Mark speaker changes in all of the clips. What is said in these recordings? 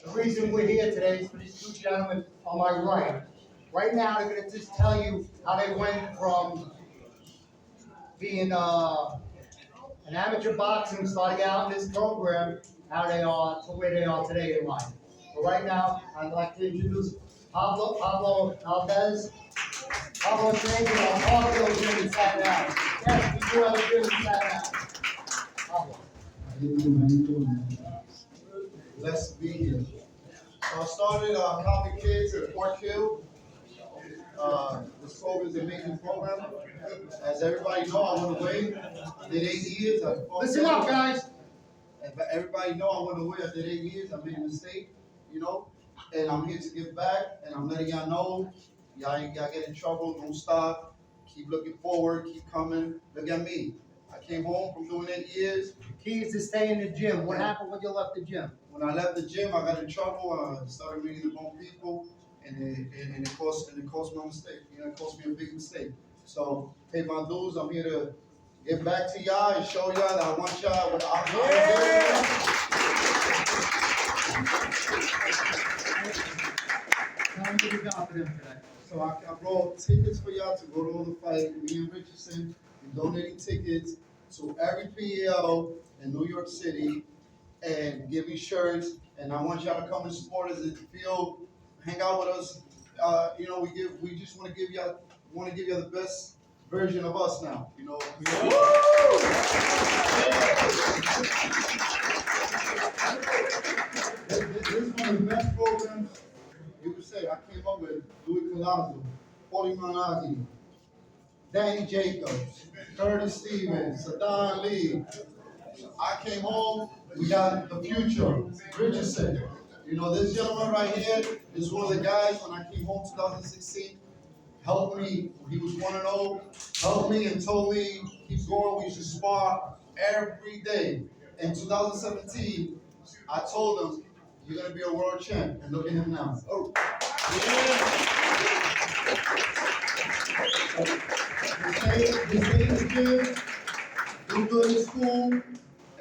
Speaker 1: The reason we're here today is for these two gentlemen on my right. Right now, they're gonna just tell you how they went from being an amateur boxing, starting out in this program, how they are to where they are today in life. But right now, I'd like to introduce Pablo Valdez. Pablo trained in our cardio gym in Staten Island. Yes, we do have a gym in Staten Island. Pablo.
Speaker 2: How you doing? Blessed to be here. So I started Common Kids at Fort Hill. This program is an amazing program. As everybody know, I went away. I did 8 years.
Speaker 1: Listen up, guys.
Speaker 2: But everybody know I went away. I did 8 years. I made a mistake, and I'm here to give back. And I'm letting y'all know, y'all get in trouble. Don't stop. Keep looking forward. Keep coming. Look at me. I came home from doing 8 years.
Speaker 1: The key is to stay in the gym. What happened when you left the gym?
Speaker 2: When I left the gym, I got in trouble. I started meeting the wrong people, and it cost me a mistake. It cost me a big mistake. So pay my dues. I'm here to get back to y'all and show y'all that I want y'all with So I brought tickets for y'all to go to all the fights. Me and Richardson, we're donating tickets to every PL in New York City and giving shirts. And I want y'all to come and support us and hang out with us. We just want to give y'all the best version of us now. This is one of the best programs you could say. I came up with Louis Collazo, Paulie Managi, Danny Jacobs, Curtis Stevens, Sadan Lee. I came home, we got the future, Richardson. This gentleman right here is one of the guys when I came home 2016, helped me, he was 1-0, helped me and told me, keep going, we should spar every day. In 2017, I told him, you're going to be a world champ, and look at him now. Oh. You stay in the gym, do good in school,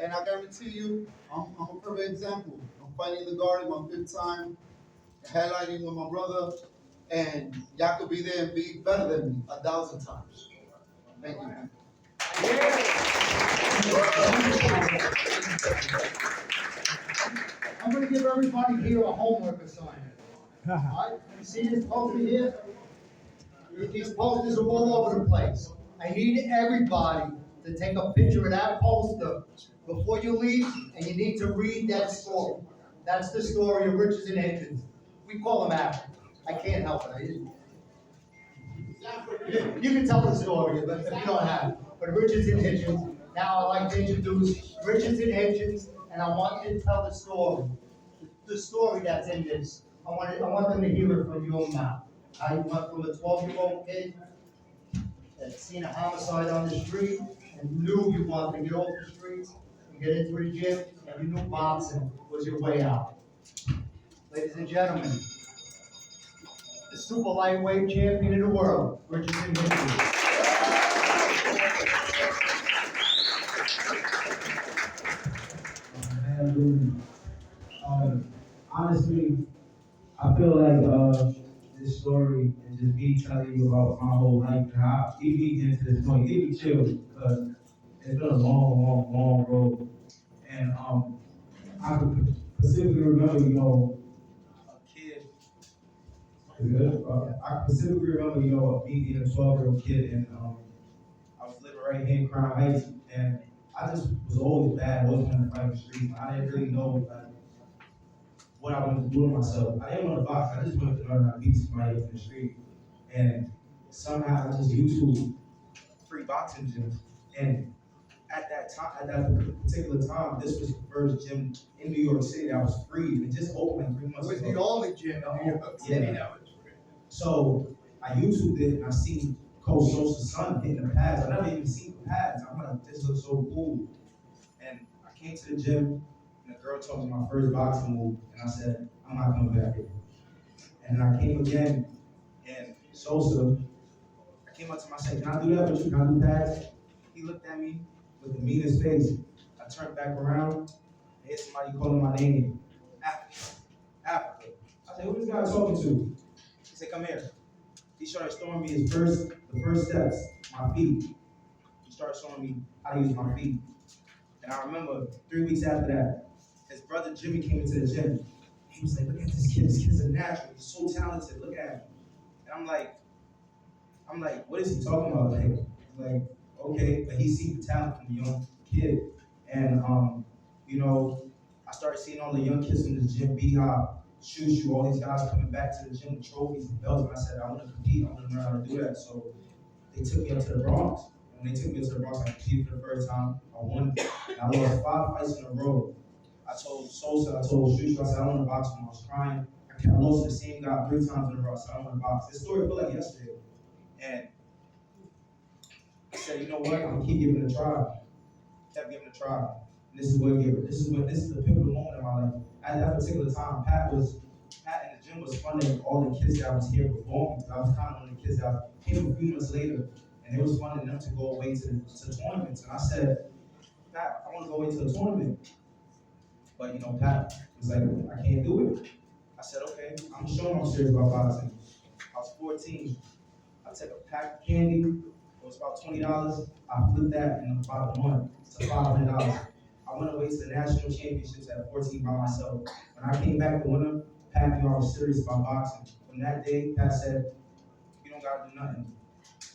Speaker 2: and I guarantee you, I'm a perfect example. I'm fighting the guard in my 5th time, headlining with my brother, and y'all could be there and be better than me 1,000 times. Thank you, man.
Speaker 1: I'm going to give everybody here a homework assignment. All right? You see this poster here? These posters are all over the place. I need everybody to take a picture of that poster before you leave, and you need to read that story. That's the story of Richards and Hitchins. We call them African. I can't help it. You can tell the story, but if you don't have it. But Richards and Hitchins. Now I'd like to introduce Richards and Hitchins, and I want you to tell the story. The story that's in this. I want them to hear it from your mouth. How you went from a 12-year-old kid that seen a homicide on the street and knew you wanted to get off the streets and get into the gym, and you knew boxing was your way out. Ladies and gentlemen, the super lightweight champion of the world, Richards and Hitchins.
Speaker 3: Honestly, I feel like this story and just me telling you about my whole life and how it me getting to this point, give me chills because it's been a long road. And I could specifically remember, a kid. I specifically remember, me being a 12-year-old kid, and I was living right here in Crown Heights, and I just was always bad. I always wanted to fight in the street. I didn't really know what I wanted to do with myself. I didn't want to box. I just wanted to learn how to beat somebody up in the street. And somehow I just YouTube free boxing gyms. And at that particular time, this was the first gym in New York City that was free. And it just opened 3 months ago.
Speaker 1: It was the only gym in New York City that was free.
Speaker 3: So I YouTubed it and I seen Coach Sosa's son hitting the pads. I never even seen the pads. I'm like, this looks so cool. And I came to the gym. And the girl told me my first boxing move, and I said, I'm not coming back here. And then I came again, and Sosa, I came up to him, I said, can I do that with you? Can I do pads? He looked at me with the meanest face. I turned back around, and heard somebody calling my name. said, who this guy talking to? He said, come here. He started showing me the first steps, my feet. He started showing me how to use my feet. And I remember 3 weeks after that, his brother Jimmy came into the gym. He was like, look at this kid. This kid's a natural. He's so talented. Look at him. And I'm like, what is he talking about? Like, okay, but he seen the talent from a young kid. And I started seeing all the young kids in the gym, B-Hop, Shoo, all these guys coming back to the gym with trophies and belts. And I said, I want to compete. I want to learn how to do that. So they took me up to the Bronx. And when they took me up to the Bronx, I competed for the first time. I won. And I lost 5 fights in a row. I told Sosa, I told Shoo, I said, I don't want to box him. I was crying. I lost to the same guy 3 times in a row. I said, I don't want to box. This story felt like yesterday. And I said, you know what? I'm gonna keep giving it a try. Kept giving it a try. And this is the pivotal moment in my life. At that particular time, Pat in the gym was funding all the kids that was here before me. I was kind of one of the kids that came a few months later, and they was funding them to go away to tournaments. And I said, Pat, I want to go away to the tournament. But Pat was like, I can't do it. I said, okay, I'm showing I'm serious about boxing. I was 14. I took a pack of candy. It was about $20. I flipped that in about a month to $500. I went away to the national championships at 14 by myself. When I came back the winner, Pat knew I was serious about boxing. From that day, Pat said, you don't gotta do nothing.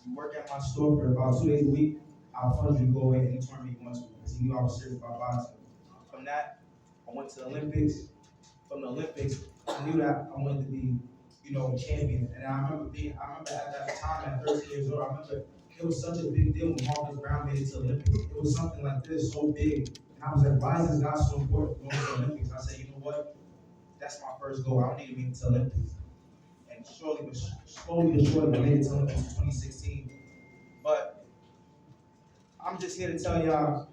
Speaker 3: You work at my store for about 2 days a week, I'll fund you to go away any tournament you want to, because he knew I was serious about boxing. From that, I went to the Olympics. From the Olympics, I knew that I wanted to be, champion. And I remember at that time at 13 years old, I remember it was such a big deal when Marcus Brown made it to the Olympics. It was something like this, so big. And I was like, why is this guy so important going to the Olympics? I said, you know what? That's my first goal. I don't need to make it to the Olympics. And slowly but surely, I made it to the Olympics in 2016. But I'm just here to tell y'all,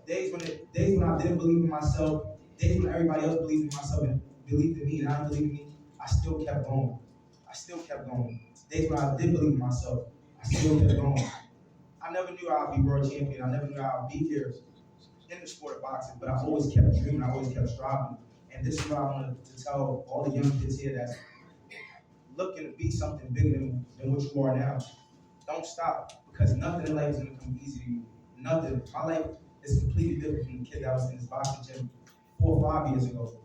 Speaker 3: days when I didn't believe in myself, days when everybody else believed in myself and believed in me and I didn't believe in me, I still kept going. Days when I did believe in myself, I still kept going. I never knew I'd be world champion. I never knew I'd be here in the sport of boxing, but I always kept dreaming. I always kept striving. And this is what I wanted to tell all the young kids here that's looking to be something bigger than what you are now. Don't stop, because nothing in life is going to come easy to you. Nothing. My life is completely different from the kid that was in this boxing gym 4 or 5 years ago,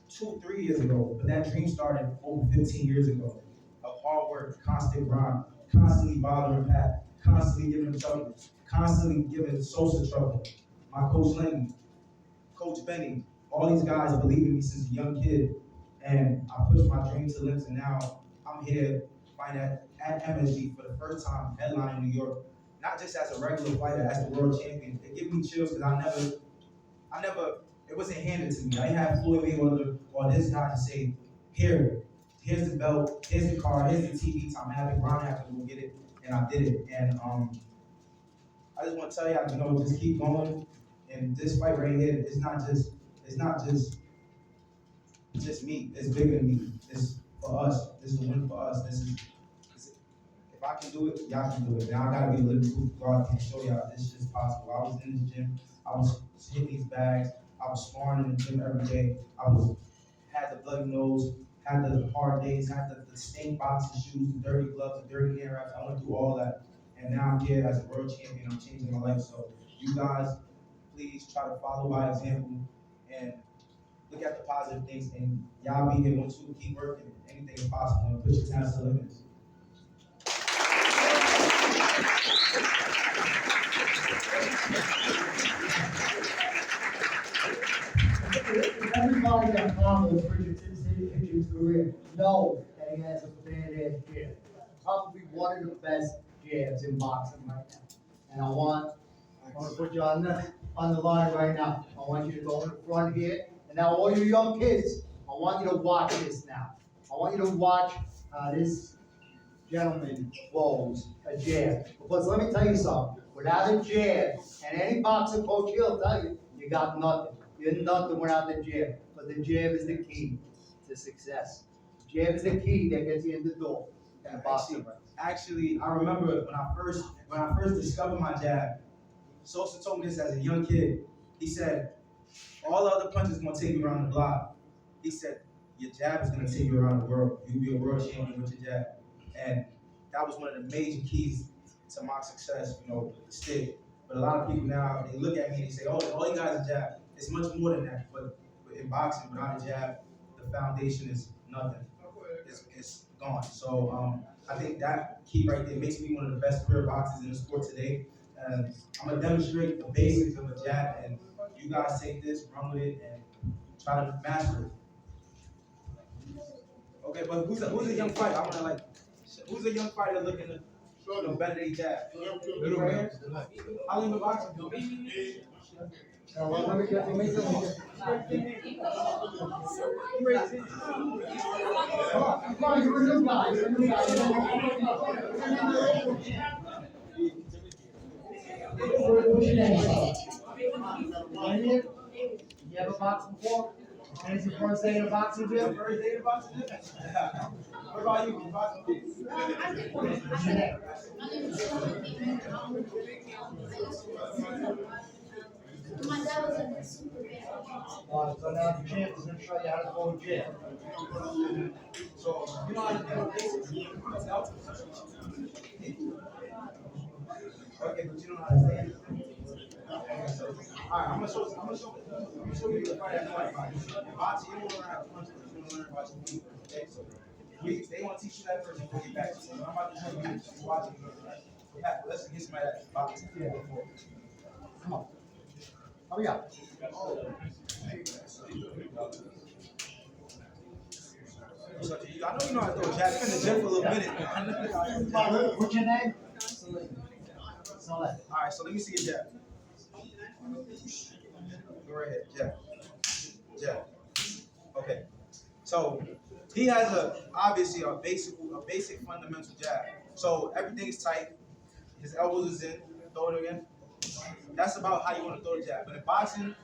Speaker 3: 2, 3 years ago. But that dream started over 15 years ago of hard work, constant grind, constantly bothering Pat, constantly giving him trouble, constantly giving Sosa trouble. My coach Lenny, Coach Benny, all these guys believed in me since a young kid. And I pushed my dream to the limits, and now I'm here fighting at MSG for the first time, headlining New York. Not just as a regular fighter, as the world champion. It gives me chills because I never, it wasn't handed to me. I didn't have Floyd Mayweather or this guy to say, here's the belt, here's the car, here's the TV time. I had to grind, I had to go get it, and I did it. And I just want to tell y'all, just keep going. And this fight right here, it's not just me. It's bigger than me. It's for us. This is a win for us. If I can do it, y'all can do it. Now I gotta be a living proof. God can show y'all this shit is possible. I was in this gym. I was hitting these bags. I was sparring in the gym every day. Had the bloody nose, had the hard days, had the stink boxing shoes, the dirty gloves, the dirty hair wraps. I went through all that. And now I'm here as a world champion. I'm changing my life. So you guys, please try to follow my example and look at the positive things. And y'all be here once you keep working. Anything is possible. And push your talents to the limits.
Speaker 1: Everybody that follows Hitchins' career knows that he has a badass jab. Probably one of the best jabs in boxing right now. And I want to put you on the line right now. I want you to go in the front here. And now all you young kids, I want you to watch this now. I want you to watch this gentleman throws a jab. Because let me tell you something. Without a jab, and any boxing coach here will tell you, you got nothing. You're nothing without the jab. But the jab is the key to success. The jab is the key that gets you in the door.
Speaker 3: Actually, I remember when I first discovered my jab, Sosa told me this as a young kid. He said, all the other punches gonna take you around the block. He said, your jab is gonna take you around the world. You'll be a world champion with your jab. And that was one of the major keys to my success, with the stick. But a lot of people now, they look at me and they say, oh, all you got is a jab. It's much more than that. But in boxing, without a jab, the foundation is nothing. It's gone. So I think that key right there makes me one of the best career boxers in the sport today. And I'm gonna demonstrate the basics of a jab, and you guys take this, run with it, and try to master it. Okay, but who's a young fighter? I wanna who's a young fighter looking to better their jab? You right here? How long you been boxing?
Speaker 1: Come on, you're a new guy. You're a new guy. What's your name? You ever boxed before? And it's your first day in a boxing gym?
Speaker 3: First day in boxing gym? What about you?
Speaker 1: What's your name?
Speaker 4: My dad was in the super band.
Speaker 1: So now the champ is going to show you how to go to gym.
Speaker 3: So, you know how to do basics? Okay, but you don't know how to stand. Alright, I'm gonna show you the fight I fight. Boxing, you don't learn how to punch, you don't learn about your feet. Okay, so they want to teach you that first before you get back to you. I'm about to show you watching. So let's get somebody that's boxing.
Speaker 1: Come on. Hurry up.
Speaker 3: I know you know how to throw jabs. You've been in the gym for a little minute.
Speaker 1: What's your name? Saleh.
Speaker 3: Alright, so let me see your jab. Go right ahead, jab. Okay. So he has obviously a basic fundamental jab. So everything is tight. His elbows is in. Throw it again. That's about how you want to throw the jab. But in boxing,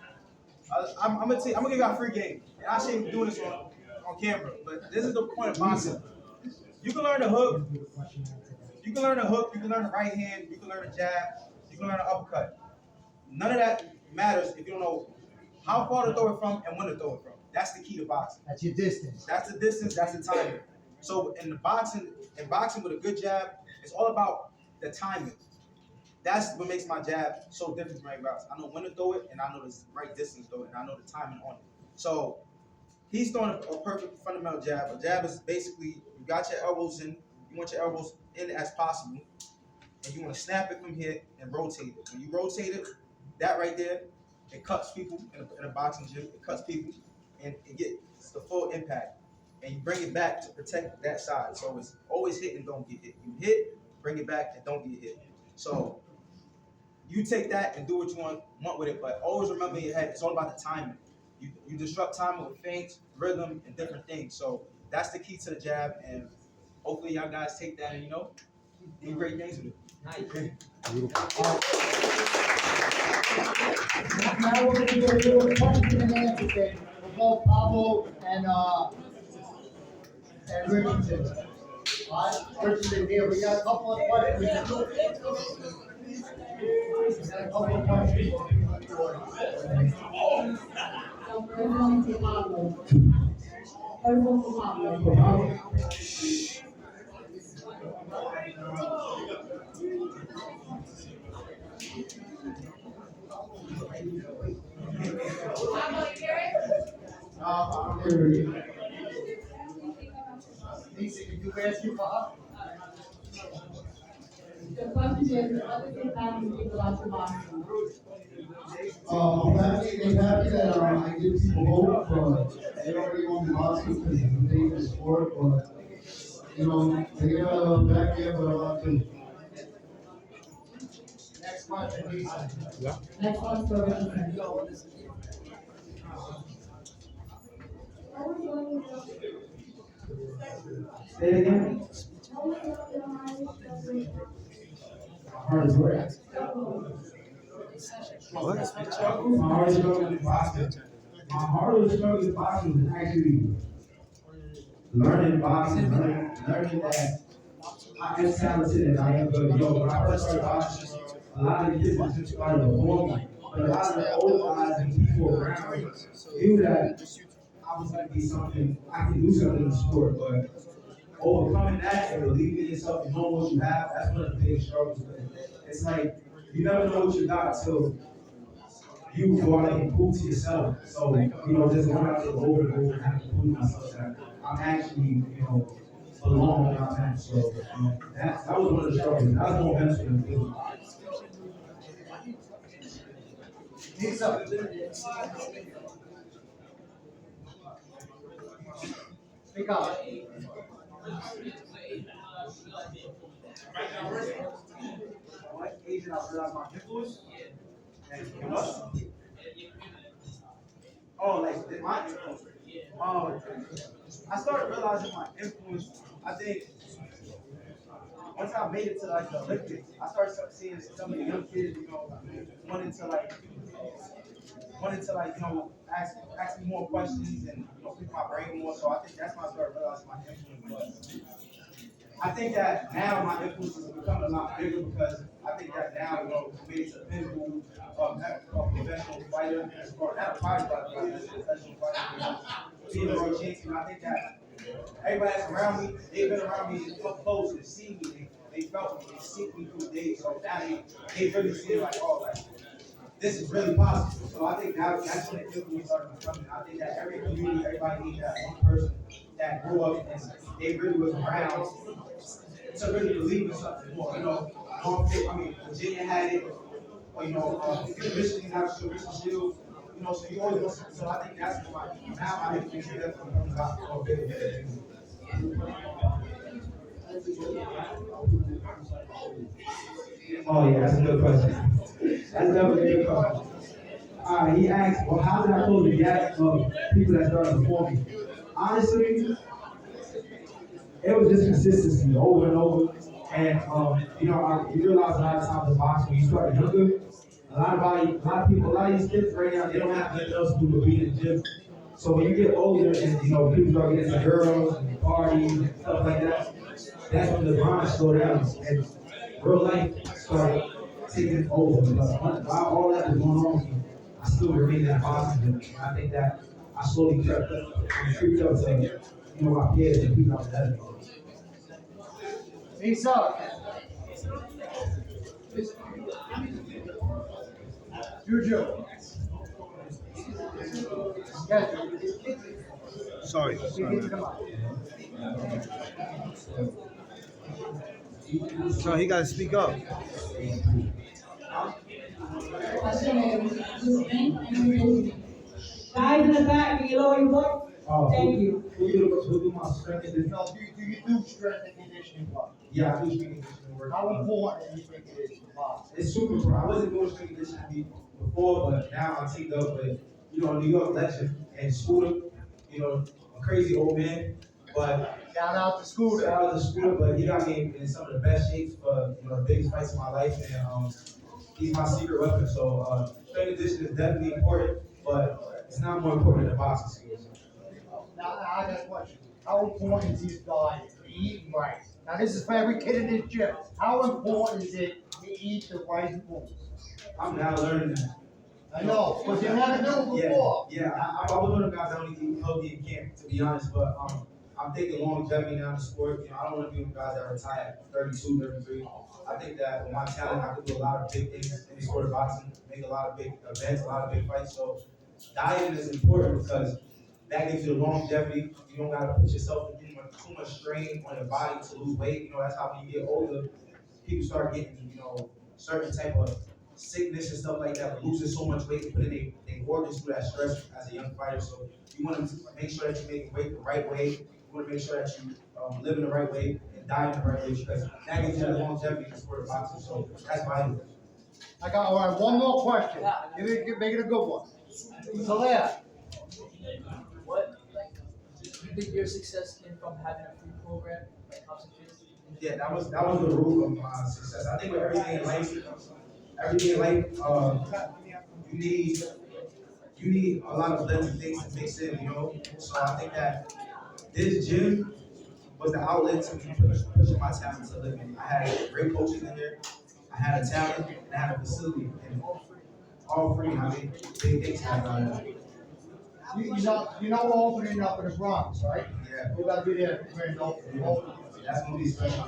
Speaker 3: I'm gonna give you a free game. And I shouldn't be doing this on camera, but this is the point of boxing. You can learn the hook. You can learn the right hand, you can learn the jab, you can learn the uppercut. None of that matters if you don't know how far to throw it from and when to throw it from. That's the key to boxing.
Speaker 1: That's your distance.
Speaker 3: That's the distance, that's the timing. So in boxing with a good jab, it's all about the timing. That's what makes my jab so different from everybody else. I know when to throw it, and I know the right distance to throw it, and I know the timing on it. So he's throwing a perfect fundamental jab. A jab is basically, you got your elbows in, you want your elbows in as possible, and you want to snap it from here and rotate it. When you rotate it, that right there, it cuts people in a boxing gym. It cuts people, and it gets the full impact. And you bring it back to protect that side. So it's always hit and don't get hit. You hit, bring it back, and don't get hit. So you take that and do what you want with it, but always remember in your head, it's all about the timing. You disrupt timing with feints, rhythm, and different things. So that's the key to the jab, and hopefully y'all guys take that and do great things with it.
Speaker 1: Now we're going to do a question and answer thing for both Palbo and Richardson. All right, Richardson here. We got a couple of questions. Lisa, can you ask you for her?
Speaker 5: The question is, what does your family think about your boxing?
Speaker 2: They happy that I give people hope, but they don't really want me boxing because it's a dangerous sport, but they got a back there, but I want to.
Speaker 1: Next question, Lisa.
Speaker 5: Next one's for Richardson.
Speaker 3: Say it again. Hard work. My hardest struggle in boxing. My hardest struggle in boxing was actually learning boxing, learning that I am talented and I am good. When I first started boxing, a lot of the kids just started before me, but a lot of the old guys and people around me knew that I was gonna be something, I can do something in the sport, but overcoming that and believing in yourself and knowing what you have, that's one of the biggest struggles. It's like, you never know what you got until you go out and prove to yourself. So, just going out there over and over and having to prove myself that I'm actually, belong where I'm at. So, that was one of the struggles. That was more mental than physical.
Speaker 1: He's up. Speak up.
Speaker 3: What age did I realize my influence? And what? Oh, like my influence. I started realizing my influence. I think once I made it to like the Olympics, I started seeing some of the young kids, wanting to ask me more questions and pick my brain more. So I think that's when I started realizing my influence was. I think that now my influence is becoming a lot bigger because I think that now, I made it to the pinnacle of professional fighter, or not a fighter, but a professional fighter, being a world champion. I think that everybody that's around me, they've been around me up close and seen me. They felt me, they see me through the days. So now they really see it like, oh, like, this is really possible. So I think that's when the influence started becoming. I think that every community, everybody needs that one person that grew up and they really was around to really believe in something more. Virginia had it, or Michigan had a Richard Shields. So you always want something. So I think that's why now I think definitely becomes a lot more bigger. Oh yeah, that's a good question. That's definitely a good question. He asked, well, how did I close the gap of people that started before me? Honestly, it was just consistency over and over. And you realize a lot of times in boxing when you start younger, a lot of these kids right now, they don't have nothing else to do but be in the gym. So when you get older and people start getting into girls and parties and stuff like that, that's when the grind slow down and real life started taking over. But while all that was going on with me, I still remained in boxing gym. I think that I slowly crept up to my peers and people I was ahead of me.
Speaker 1: He's up. Juju. Yes.
Speaker 2: Sorry.
Speaker 1: Come on.
Speaker 2: So he got to speak up.
Speaker 5: Guys in the back, can you lower your voice? Thank you.
Speaker 3: Who do my strength and conditioning?
Speaker 1: No, do you do strength and conditioning work?
Speaker 3: Yeah, I do strength and conditioning work.
Speaker 1: How important do you think it is to box?
Speaker 3: It's super important. I wasn't doing strength and conditioning before, but now I teamed up with, New York legend and Scooter, a crazy old man. But
Speaker 1: Shout out to Scooter.
Speaker 3: shout out to Scooter, but he got me in some of the best shapes for the biggest fights of my life, and he's my secret weapon. So strength and conditioning is definitely important, but it's not more important than boxing skills.
Speaker 1: Now I got a question. How important is this diet? Eating right. Now this is for every kid in this gym. How important is it to eat the right foods?
Speaker 3: I'm now learning that.
Speaker 1: I know, but you never knew before.
Speaker 3: Yeah. I was one of the guys that only eat healthy in camp, to be honest. But I'm thinking longevity now in the sport. I don't want to be one of the guys that retire at 32, 33. I think that with my talent, I could do a lot of big things in the sport of boxing, make a lot of big events, a lot of big fights. So dieting is important because that gives you the longevity. You don't got to put yourself in too much strain on your body to lose weight. That's how when you get older, people start getting, certain type of sickness and stuff like that, but losing so much weight and putting their organs through that stress as a young fighter. So you want to make sure that you make weight the right way. You want to make sure that you live in the right way and die in the right way because that gives you the longevity in the sport of boxing. So that's vital.
Speaker 1: I got all right. One more question. Make it a good one. So there.
Speaker 6: What, do you think your success came from having a free program, like House of Kids?
Speaker 3: Yeah, that was the root of my success. I think with everything in life, you need a lot of different things to mix in, So I think that this gym was the outlet to me pushing my talent to live in. I had great coaches in there, I had a talent, and I had a facility, and all free. I mean, big things happen out of that.
Speaker 1: You know we're opening up in the Bronx, right?
Speaker 3: Yeah.
Speaker 1: We gotta be there, grand opening.
Speaker 3: That's gonna be special.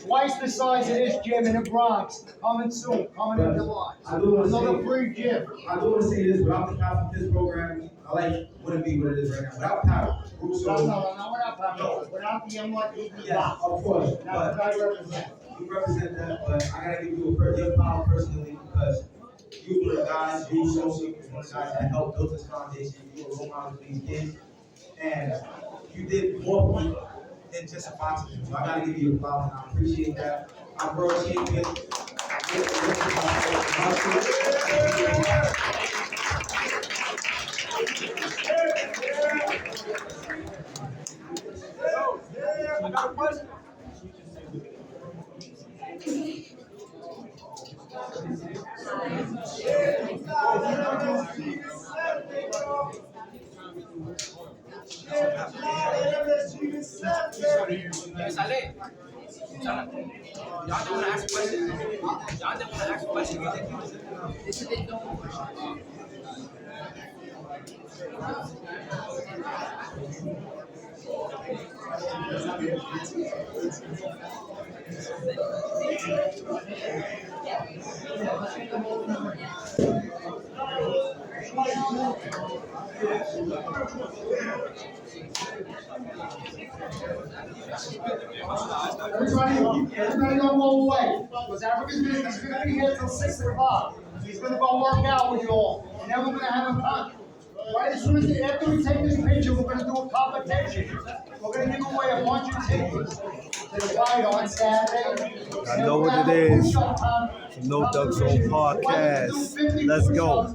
Speaker 1: Twice the size of this gym in the Bronx, coming soon, coming in July.
Speaker 3: I do wanna say-
Speaker 1: Another free gym.
Speaker 3: I do want to say this, without the Cosmic Kids program, I like wouldn't be what it is right now. Without power,
Speaker 1: No, without Palbo, without the NYPD
Speaker 3: yeah,
Speaker 1: box.
Speaker 3: of course,
Speaker 1: That's what
Speaker 3: but
Speaker 1: I represent.
Speaker 3: you represent that, but I gotta give you your power personally because you were the guys, you associate with one of the guys that helped build this foundation, you were role models for these kids, and you did more for me than just a boxing. So I gotta give you a flowers, and I appreciate that. I'm world champion.
Speaker 6: I got a question.
Speaker 7: Sale. Y'all didn't want to ask a question. Y'all didn't want to ask a question.
Speaker 6: This is it, no.
Speaker 1: Everybody don't go away, because African's gonna be here till 6 o'clock. He's gonna go work out with you all, and then we're gonna have a con. Right as soon as, after we take this picture, we're gonna do a competition. We're gonna give away a bunch of tickets to the fight on Saturday.
Speaker 8: I know what it is. No Duck Zone podcast. Let's go.